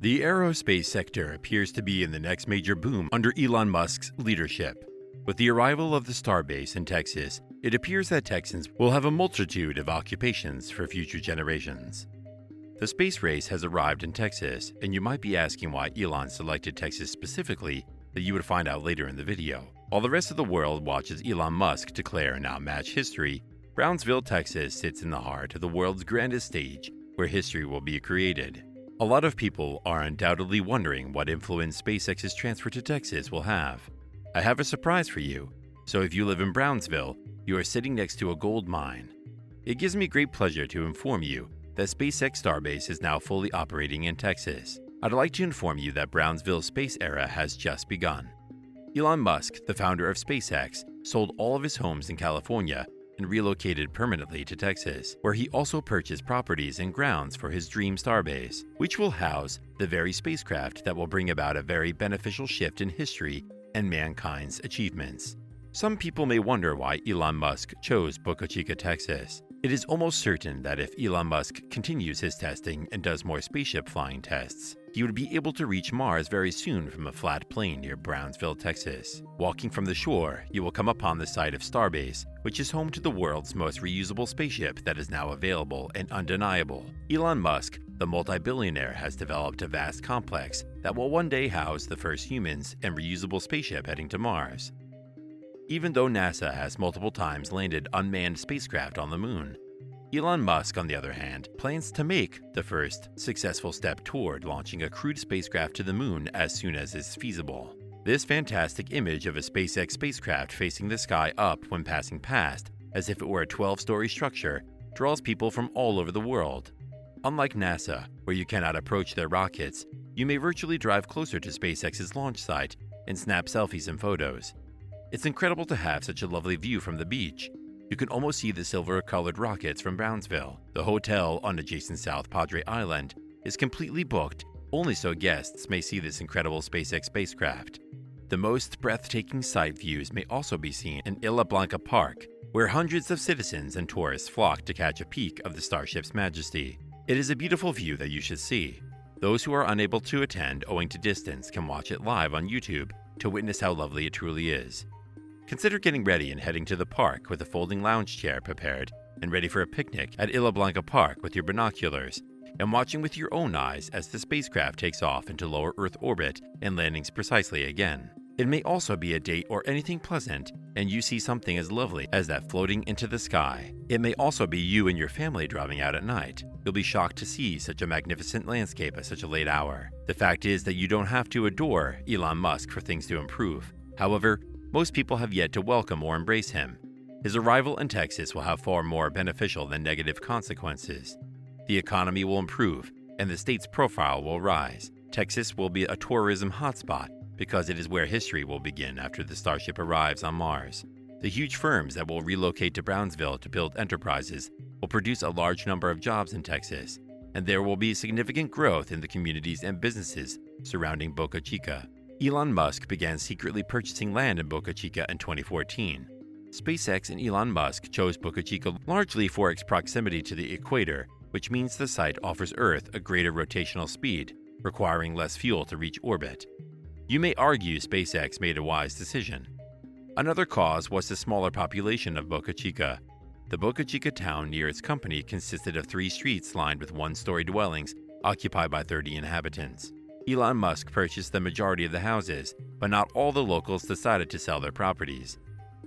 The aerospace sector appears to be in the next major boom under Elon Musk's leadership. With the arrival of the Starbase in Texas, it appears that Texans will have a multitude of occupations for future generations. The space race has arrived in Texas, and you might be asking why Elon selected Texas specifically, that you would find out later in the video. While the rest of the world watches Elon Musk declare and outmatch history, Brownsville, Texas sits in the heart of the world's grandest stage, where history will be created. A lot of people are undoubtedly wondering what influence SpaceX's transfer to Texas will have. I have a surprise for you. So if you live in Brownsville, you are sitting next to a gold mine. It gives me great pleasure to inform you that SpaceX Starbase is now fully operating in Texas. I'd like to inform you that Brownsville's space era has just begun. Elon Musk, the founder of SpaceX, sold all of his homes in California and relocated permanently to Texas, where he also purchased properties and grounds for his dream Starbase, which will house the very spacecraft that will bring about a very beneficial shift in history and mankind's achievements. Some people may wonder why Elon Musk chose Boca Chica, Texas. It is almost certain that if Elon Musk continues his testing and does more spaceship flying tests, he would be able to reach Mars very soon from a flat plain near Brownsville, Texas. Walking from the shore, you will come upon the site of Starbase, which is home to the world's most reusable spaceship that is now available and undeniable. Elon Musk, the multi-billionaire, has developed a vast complex that will one day house the first humans and reusable spaceship heading to Mars. Even though NASA has multiple times landed unmanned spacecraft on the moon, Elon Musk, on the other hand, plans to make the first successful step toward launching a crewed spacecraft to the moon as soon as is feasible. This fantastic image of a SpaceX spacecraft facing the sky up when passing past, as if it were a 12-story structure, draws people from all over the world. Unlike NASA, where you cannot approach their rockets, you may virtually drive closer to SpaceX's launch site and snap selfies and photos. It's incredible to have such a lovely view from the beach. You can almost see the silver-colored rockets from Brownsville. The hotel on adjacent South Padre Island is completely booked, only so guests may see this incredible SpaceX spacecraft. The most breathtaking sight views may also be seen in Isla Blanca Park, where hundreds of citizens and tourists flock to catch a peek of the starship's majesty. It is a beautiful view that you should see. Those who are unable to attend owing to distance can watch it live on YouTube to witness how lovely it truly is. Consider getting ready and heading to the park with a folding lounge chair prepared and ready for a picnic at Isla Blanca Park with your binoculars and watching with your own eyes as the spacecraft takes off into lower Earth orbit and landings precisely again. It may also be a date or anything pleasant and you see something as lovely as that floating into the sky. It may also be you and your family driving out at night. You'll be shocked to see such a magnificent landscape at such a late hour. The fact is that you don't have to adore Elon Musk for things to improve. However, most people have yet to welcome or embrace him. His arrival in Texas will have far more beneficial than negative consequences. The economy will improve, and the state's profile will rise. Texas will be a tourism hotspot because it is where history will begin after the Starship arrives on Mars. The huge firms that will relocate to Brownsville to build enterprises will produce a large number of jobs in Texas, and there will be significant growth in the communities and businesses surrounding Boca Chica. Elon Musk began secretly purchasing land in Boca Chica in 2014. SpaceX and Elon Musk chose Boca Chica largely for its proximity to the equator, which means the site offers Earth a greater rotational speed, requiring less fuel to reach orbit. You may argue SpaceX made a wise decision. Another cause was the smaller population of Boca Chica. The Boca Chica town near its company consisted of 3 streets lined with one-story dwellings occupied by 30 inhabitants. Elon Musk purchased the majority of the houses, but not all the locals decided to sell their properties.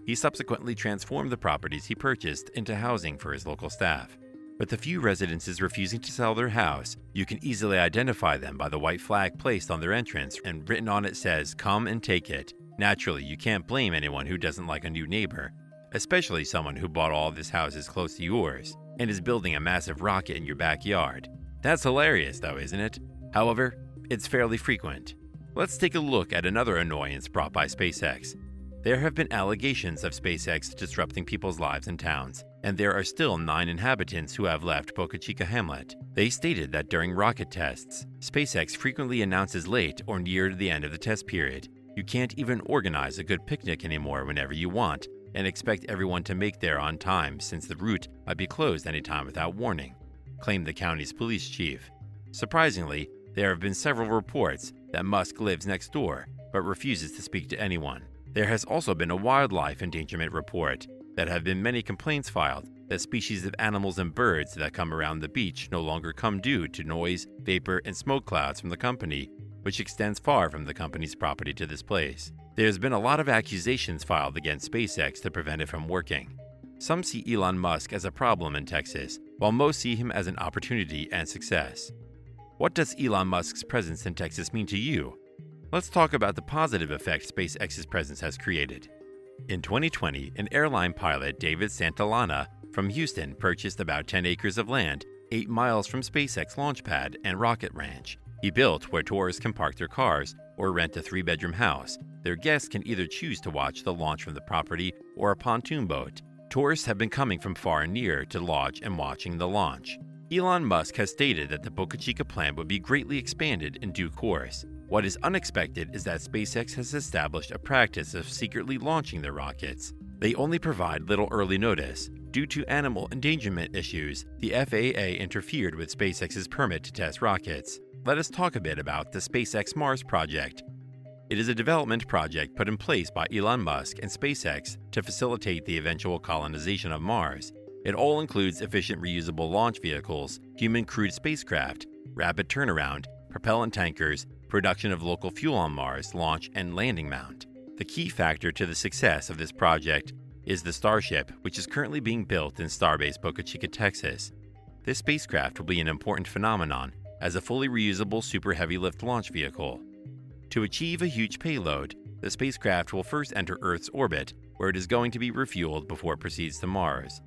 He subsequently transformed the properties he purchased into housing for his local staff. With the few residences refusing to sell their house, you can easily identify them by the white flag placed on their entrance and written on it says, "Come and take it." Naturally, you can't blame anyone who doesn't like a new neighbor, especially someone who bought all of his houses close to yours and is building a massive rocket in your backyard. That's hilarious though, isn't it? However, it's fairly frequent. Let's take a look at another annoyance brought by SpaceX. There have been allegations of SpaceX disrupting people's lives in towns, and there are still 9 inhabitants who have left Boca Chica Hamlet. They stated that during rocket tests, SpaceX frequently announces late or near the end of the test period. You can't even organize a good picnic anymore whenever you want, and expect everyone to make there on time since the route might be closed anytime without warning, claimed the county's police chief. Surprisingly, There have been several reports that Musk lives next door but refuses to speak to anyone. There has also been a wildlife endangerment report. There have been many complaints filed that species of animals and birds that come around the beach no longer come due to noise, vapor, and smoke clouds from the company, which extends far from the company's property to this place. There's been a lot of accusations filed against SpaceX to prevent it from working. Some see Elon Musk as a problem in Texas, while most see him as an opportunity and success. What does Elon Musk's presence in Texas mean to you? Let's talk about the positive effect SpaceX's presence has created. In 2020, an airline pilot, David Santillana, from Houston purchased about 10 acres of land 8 miles from SpaceX launch pad and rocket ranch. He built where tourists can park their cars or rent a 3-bedroom house. Their guests can either choose to watch the launch from the property or a pontoon boat. Tourists have been coming from far and near to lodge and watching the launch. Elon Musk has stated that the Boca Chica plant would be greatly expanded in due course. What is unexpected is that SpaceX has established a practice of secretly launching their rockets. They only provide little early notice. Due to animal endangerment issues, the FAA interfered with SpaceX's permit to test rockets. Let us talk a bit about the SpaceX Mars project. It is a development project put in place by Elon Musk and SpaceX to facilitate the eventual colonization of Mars. It all includes efficient reusable launch vehicles, human-crewed spacecraft, rapid turnaround, propellant tankers, production of local fuel on Mars, launch and landing mount. The key factor to the success of this project is the Starship, which is currently being built in Starbase Boca Chica, Texas. This spacecraft will be an important phenomenon as a fully reusable super heavy lift launch vehicle. To achieve a huge payload, the spacecraft will first enter Earth's orbit, where it is going to be refueled before it proceeds to Mars.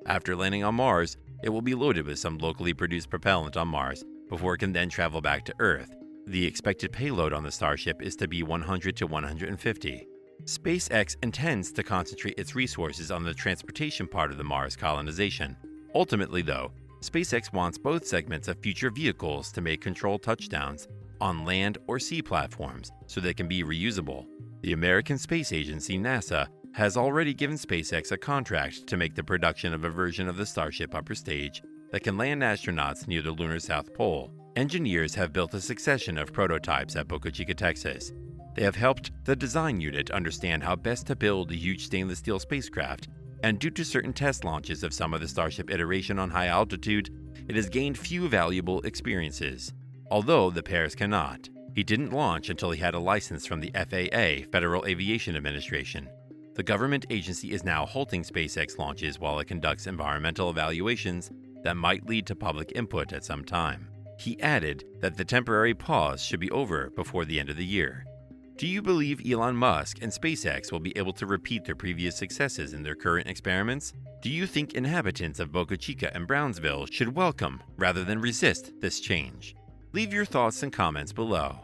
After landing on Mars, it will be loaded with some locally produced propellant on Mars before it can then travel back to Earth. The expected payload on the Starship is to be 100 to 150. SpaceX intends to concentrate its resources on the transportation part of the Mars colonization. Ultimately, though, SpaceX wants both segments of future vehicles to make controlled touchdowns on land or sea platforms so they can be reusable. The American Space Agency, NASA, has already given SpaceX a contract to make the production of a version of the Starship upper stage that can land astronauts near the lunar South Pole. Engineers have built a succession of prototypes at Boca Chica, Texas. They have helped the design unit understand how best to build a huge stainless steel spacecraft, and due to certain test launches of some of the Starship iteration on high altitude, it has gained few valuable experiences. Although the pairs cannot. He didn't launch until he had a license from the FAA, Federal Aviation Administration. The government agency is now halting SpaceX launches while it conducts environmental evaluations that might lead to public input at some time. He added that the temporary pause should be over before the end of the year. Do you believe Elon Musk and SpaceX will be able to repeat their previous successes in their current experiments? Do you think inhabitants of Boca Chica and Brownsville should welcome rather than resist this change? Leave your thoughts and comments below.